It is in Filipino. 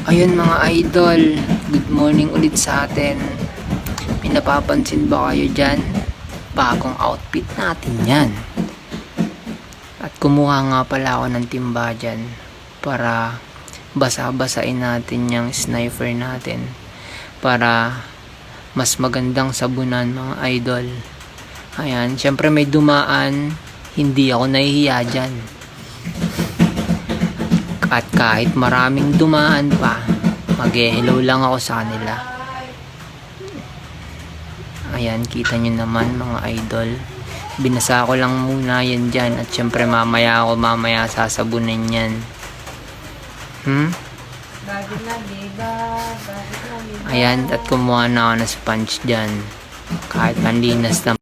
Ayun mga idol, good morning ulit sa atin. May napapansin ba kayo dyan? Bagong outfit natin yan. At kumuha nga pala ako ng timba dyan para basa-basain natin yung sniper natin para mas magandang sabunan mga idol. Ayan, syempre may dumaan, hindi ako nahihiya dyan. At kahit maraming dumaan pa, mag-hello lang ako sa kanila. Ayan, kita nyo naman mga idol. Binasa ko lang muna yan dyan. At syempre mamaya sasabunin yan. Ayan, at kumuha na ako ng sponge dyan. Kahit panlinas na